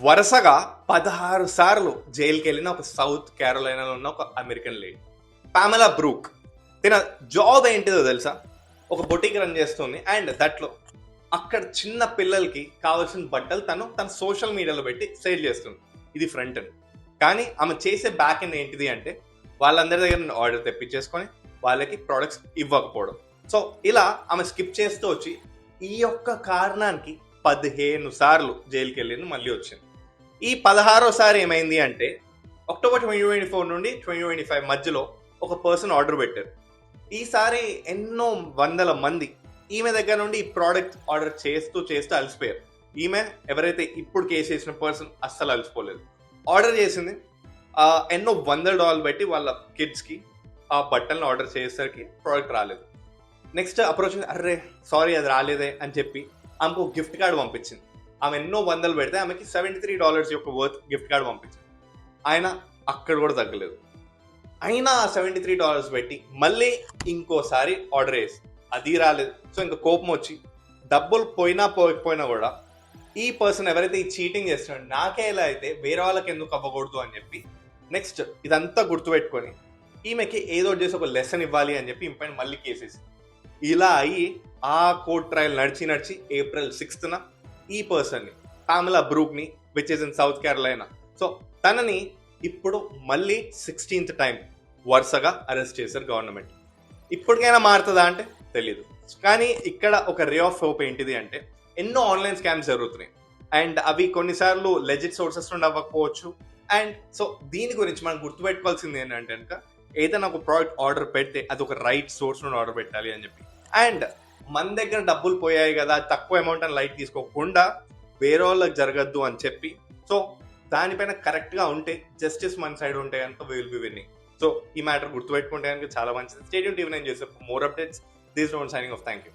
వరుసగా 16 సార్లు జైలుకెళ్ళిన ఒక సౌత్ క్యారోలైనాలో ఉన్న ఒక అమెరికన్ లేడీ పామెలా బ్రూక్. తిన జాబ్ ఏంటిదో తెలుసా? ఒక బొటిక్ రన్ చేస్తుంది. అండ్ దట్లో అక్కడ చిన్న పిల్లలకి కావాల్సిన బట్టలు తన సోషల్ మీడియాలో పెట్టి సేల్ చేస్తుంది. ఇది ఫ్రంట్ ఎండ్. కానీ ఆమె చేసే బ్యాక్ ఎండ్ ఏంటిది అంటే వాళ్ళందరి దగ్గర ఆర్డర్ తెప్పించేసుకొని వాళ్ళకి ప్రొడక్ట్స్ ఇవ్వకపోవడం. సో ఇలా ఆమె స్కిప్ చేస్తూ వచ్చి ఈ యొక్క కారణానికి 15 సార్లు జైలుకి వెళ్ళింది, మళ్ళీ వచ్చింది. ఈ 16వ ఏమైంది అంటే అక్టోబర్ 2024 నుండి 2025 మధ్యలో ఒక పర్సన్ ఆర్డర్ పెట్టారు. ఈసారి ఎన్నో వందల మంది ఈమె దగ్గర నుండి ఈ ప్రోడక్ట్ ఆర్డర్ చేస్తూ అలసిపోయారు. ఈమె ఎవరైతే ఇప్పుడు కేసు చేసిన పర్సన్ అస్సలు అలసిపోలేదు. ఆర్డర్ చేసింది, ఎన్నో $100 పెట్టి వాళ్ళ కిడ్స్కి ఆ బట్టలను ఆర్డర్ చేసేసరికి ప్రోడక్ట్ రాలేదు. నెక్స్ట్ అప్రోచ్, అర్రే సారీ అది రాలేదే అని చెప్పి ఆమెకు గిఫ్ట్ కార్డు పంపించింది. ఆమె ఎన్నో వందలు పెడితే ఆమెకి $73 యొక్క వర్త్ గిఫ్ట్ కార్డు పంపించింది. ఆయన అక్కడ కూడా తగ్గలేదు. అయినా $73 పెట్టి మళ్ళీ ఇంకోసారి ఆర్డర్ చేసి అది రాలేదు. సో ఇంకా కోపం వచ్చి డబ్బులు పోయిపోయినా కూడా ఈ పర్సన్ ఎవరైతే ఈ చీటింగ్ చేస్తున్నాడో నాకే ఇలా అయితే వేరే వాళ్ళకి ఎందుకు అవ్వకూడదు అని చెప్పి నెక్స్ట్ ఇదంతా గుర్తుపెట్టుకొని ఈమెకి ఏదో చేసి ఒక లెసన్ ఇవ్వాలి అని చెప్పి ఇంపైన మళ్ళీ కేసేసి ఇలా అయ్యి ఆ కోర్ట్ ట్రయల్ నడిచి April 6th ఈ పర్సన్ని పామెలా బ్రూక్ని విచ్ ఇస్ ఇన్ సౌత్ కేరళైనా, సో తనని ఇప్పుడు మళ్ళీ 16th టైం వరుసగా అరెస్ట్ చేశారు గవర్నమెంట్. ఇప్పటికైనా మారుతుందా అంటే తెలీదు. కానీ ఇక్కడ ఒక రే ఆఫ్ హోప్ ఏంటిది అంటే ఎన్నో ఆన్లైన్ స్కామ్స్ జరుగుతున్నాయి అండ్ అవి కొన్నిసార్లు లెజిట్ సోర్సెస్ నుండి అవ్వకపోవచ్చు. అండ్ సో దీని గురించి మనం గుర్తుపెట్టుకోవాల్సింది ఏంటంటే కనుక ఏదైనా ఒక ప్రోడక్ట్ ఆర్డర్ పెడితే అది ఒక రైట్ సోర్స్ నుండి ఆర్డర్ పెట్టాలి అని చెప్పి. అండ్ మన దగ్గర డబ్బులు పోయాయి కదా, తక్కువ అమౌంట్ అని లైట్ తీసుకోకుండా వేరే వాళ్ళకి జరగద్దు అని చెప్పి, సో దానిపైన కరెక్ట్గా ఉంటే జస్టిస్ మన సైడ్ ఉంటే కనుక విల్ బి విన్నింగ్. సో ఈ మ్యాటర్ గుర్తుపెట్టుకుంటే కనుక చాలా మంచిది. స్టేడియం టీవీ 9 చేసే more updates. This don't signing off. Thank you.